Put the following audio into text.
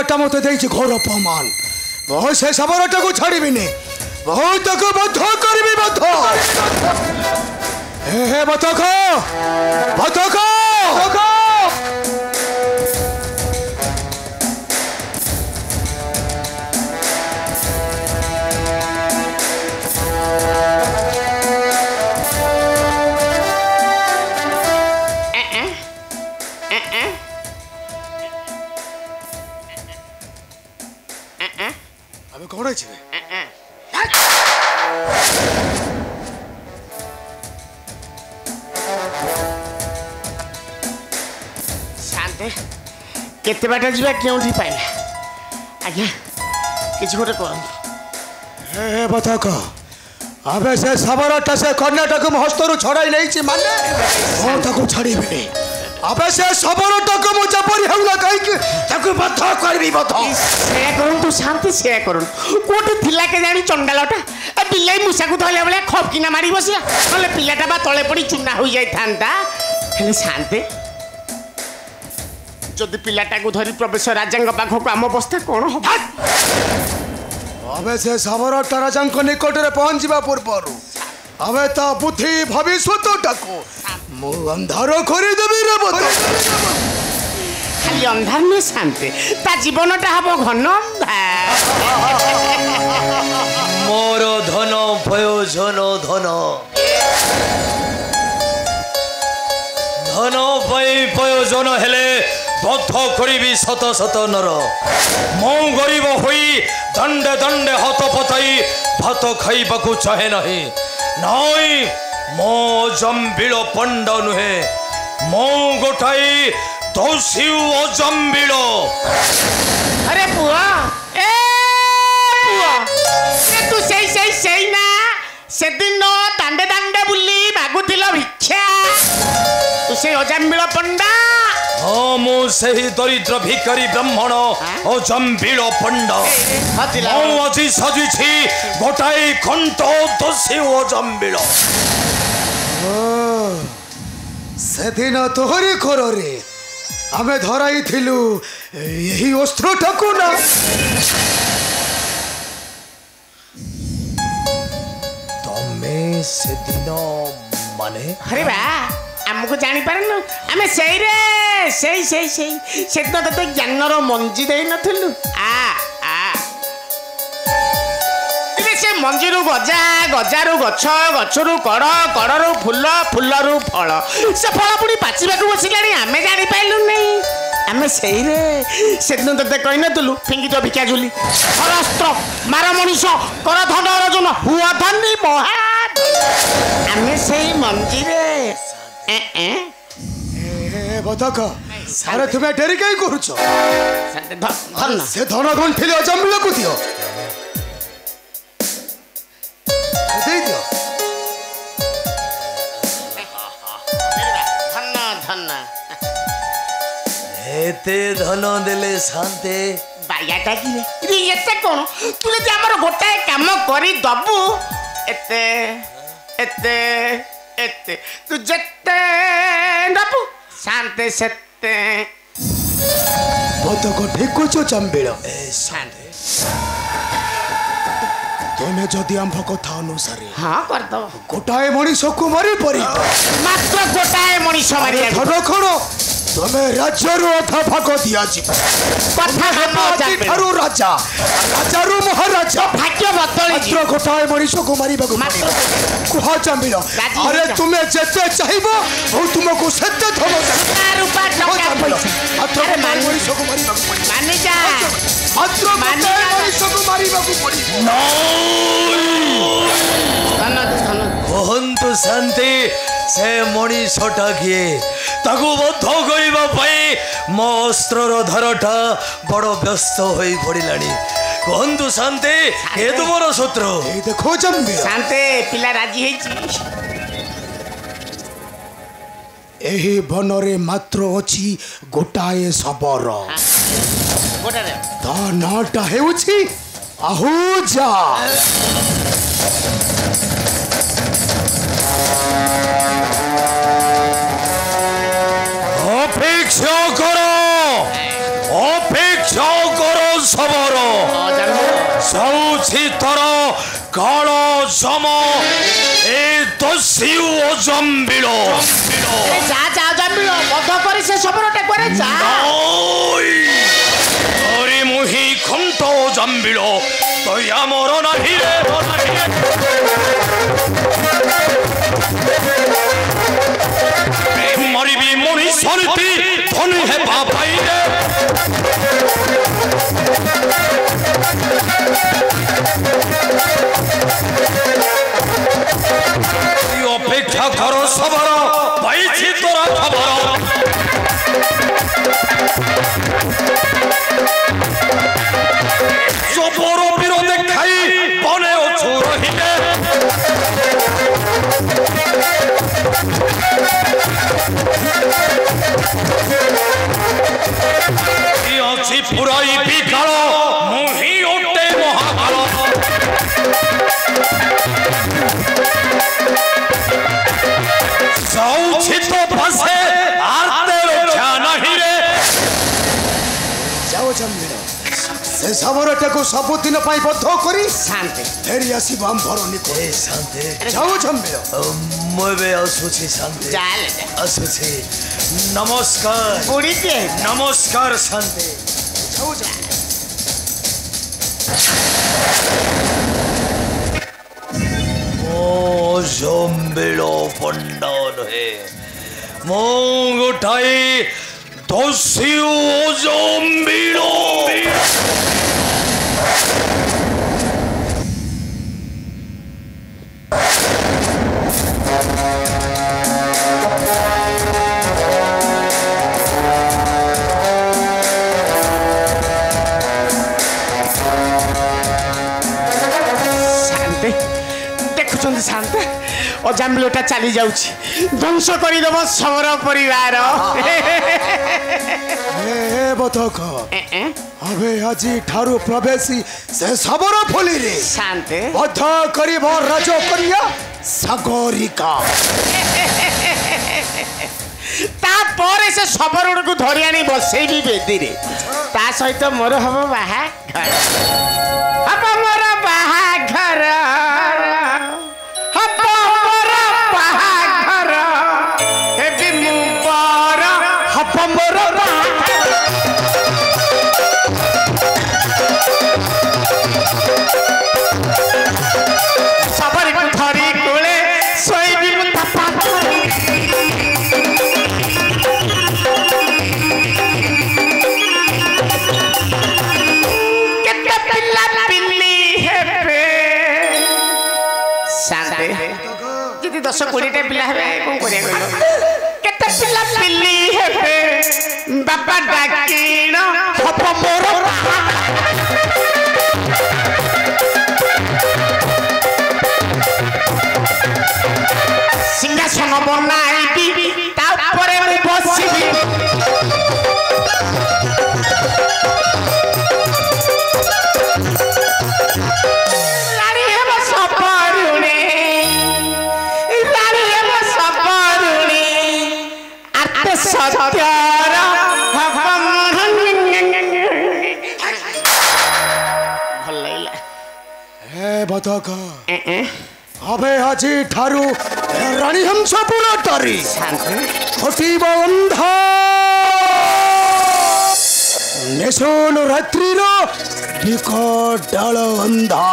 शबरटा मत देइछि घोर अपमान बहु से शबरटा को छाड़ीबिनी बहुत को बद्ध करबी बद्ध हे बतख बतख अबे कौन है शांते केते बाट जीवा केउठी पाइला आज्ञा किछ गोटे करन हे बतक अबे से सबरटा से कर्नाटक हस्तरु छड़ाई नहीं माने कौन ताको छड़ीबे अबे से सबरटा को मुझे पर हेउला कहि के ताको बद्ध करबी बद्ध से करन तू शांति से करन कोठी थिला के जानी चंडालटा ए बिलाई मुसा को धइला बेले खपकिना मारी बसिया नले पिलाटा बा तळे पड़ी चुना होई जाई थांता हेले शांति जदि पिलाटा को धरी प्रोफेसर राजांग पाखो को आम अवस्था कोन हो अबे से सबरटा राजांग निकट रे पहुंचबा पूर्वरु अबे ता बुद्धि भविष्यटाको मु अंधार करि देबी रे बत खाली अंधार में शांति ता जीवनटा हबो घन मोर धन प्रयोजन धन धन प्रयोजन हेले बद्ध करी शत शत नर मो गरीब होई दंडे दंडे हाथ पताई भात खाइबा को चाहे नहीं नाई मो जम्बिल पंड नुहे मो गोटाई दोषी अजम्बिल अरे बुआ ए बुआ ए तू सेई ना से दिन दांडे दांडे बुली मागुतिल भिक्षा तू से अजम्बिल पंडा हाँ मु सही दरिद्र भिकारी ब्राह्मण अजम्बिल पंड आज सजी गोटाई कंठ दोषी अजम्बिल से दिन तोहरी खोरे आमे धराई थिलु यही अस्त्र ठाकु ना तमे से दिन माने अरे बा हमको जानी पारनु आमे सेई रे सेई से तो तते ज्ञानर मंजी देई नथलु से मंजीरु गजा गजारु गछ गछरु कड़ कड़रु फूल फूलरु फल से फल पुणी पाचिबाकु बसिलानी आमे जानी पाइलु नहीं आमे सेई रे सेदिन तते कहि नथलु फिंगी तो भिका झुली हरस्त्र मार मनीष कर धन अर्जुन हुआ धनी महा आमे सेई मंजी रे बतक अरे तुम्हें डेरी कहीं करुछ धन से धन गंठिले अजम्बिल को दियो दे दियो धन धन एते धन देले शांते बायाटा कि रे एते कोन तू जे हमर गोटाए काम करी दबु एते एते एते तू जत्ते दबु शांते सत्ते बतक ढेकुछ चंबिल ए शांते तुम्हें जदि आम कथा अनुसार हाँ कर दो गोटाए मनीष को मारी परी मात्र गोटाए मनीष मारी धन खण तुम्हें राज्य अधा भाग दिया ठारू राजा राजारू महाराजा भाग्य बदली मात्र गोटाए मनीष को मारी कुह चंबिल अरे तुम्हें जेते चाहिबो ओ तुमको सेते धन रूपा टका पैसा मात्र मनीष को मारी माने जा मात्र मनीष को मारी पड़ी कहतु शांति से मनीषटा किए ताकू बद्ध करबा पई मो अस्त्रर धारटा बड़ व्यस्त होई पड़िलानी कहतु शांति ए तुमर शत्रु ए देखो जम्बी शांति पिला राजी हेची एही बनरे मात्र अछि गोटाए शबर गोटारे ता नाटा हेउछि आहुजा अपेक्षा करो যাଉଛି তোর কাল জম এ দস্যু জম্বিল যা যা জম্বিল বন্ধ করে সে সবরটা করে যা তোরি মুহি খন্ত জম্বিল তুই আমার নাহি রে মরিবি মনীষী ধনী হেবা ভাই রে অপেক্ষা করো সবার পাইছি তোরা খবর জবর বিরোধে খাই বনে অছু রহিলে ଅଛି ପୁରାଇ ବିକାଳ ମୁହିଁ ଓଟେ ମହାକାଳ ଯାଉଛି ତ ପାଶେ ଆର୍ତେ ରକ୍ଷା ନାହିଁ ରେ ଯାଅ ଜମ୍ବିଳ ସେ ସାବରଟାକୁ ସବୁଦିନ ପାଇଁ ବଦ୍ଧ କରି ଶାନ୍ତି ଫେରି ଆସିବ ଆମ୍ଭର ନିକଟ ଶାନ୍ତି ଯାଅ ଜମ୍ବିଳ ମୁଁ ଏବେ ଆସୁଛି ଶାନ୍ତି ଚାଲ ଆସୁଛି ନମସ୍କାର ବୁଢ଼ୀ କିଏ ନମସ୍କାର ଶାନ୍ତି ଯାଅ ଜମ୍ବିଳ ମୋ ଜମ୍ବିଳ ପଣ୍ଡ ନୁହେଁ ମୁଁ ଗୋଟାଏ ଦସ୍ୟୁ ଜମ୍ବିଳ ଦେଖୁଛନ୍ତି ଶାନ୍ତ ଅଜାମ୍ବିଳଟା ଚାଲି ଯାଉଛି ଧ୍ୱଂସ କରିଦେବ ସମର ପରିବାର ହେ ବତକ ଏବେ ଆଜି ଠାରୁ ପ୍ରବେଶୀ ସେ ସାବର ଫୁଲିରେ ଶାନ୍ତ ବଦ୍ଧ କରିବ ରାଜକନ୍ୟା ସାଗରିକା ତାପରେ ସେ ଶବରକୁ ଧରି ଆଣି ବସେଇବି ବେଦୀରେ ତା ସହିତ ମୋର ହବ ବାହାଘର ହବ ମୋର ବାହାଘର ହବ ମୋର ବାହାଘର ହେବି ମୁଁ ବର ହବ ମୋର ଶବରକୁ ଧରି କୋଳେ ଶୋଇବି ମୁଁ ତା ପାଖରେ ଯଦି 10-20ଟା ପିଲା ହେବେ କଣ କରିବା କହିଲ କେତେ ପିଲା ପିଲି ହେବେ ବାପା ଡାକିଣ ହବ ମୋର ସିଂହାସନ ବନାଇବି ତା ଉପରେ ମୁଁ ବସିବି ସତ୍ୟର ଭଲ ଲାଗିଲା ହେ ବତକ ଏବେ ଆଜି ଠାରୁ ରାଣୀ ହଂସପୁର ତରି ଘଟିବ ଅନ୍ଧା ନେଶନ ରାତ୍ରିର ବିକଟ ଡାଳ ଅନ୍ଧା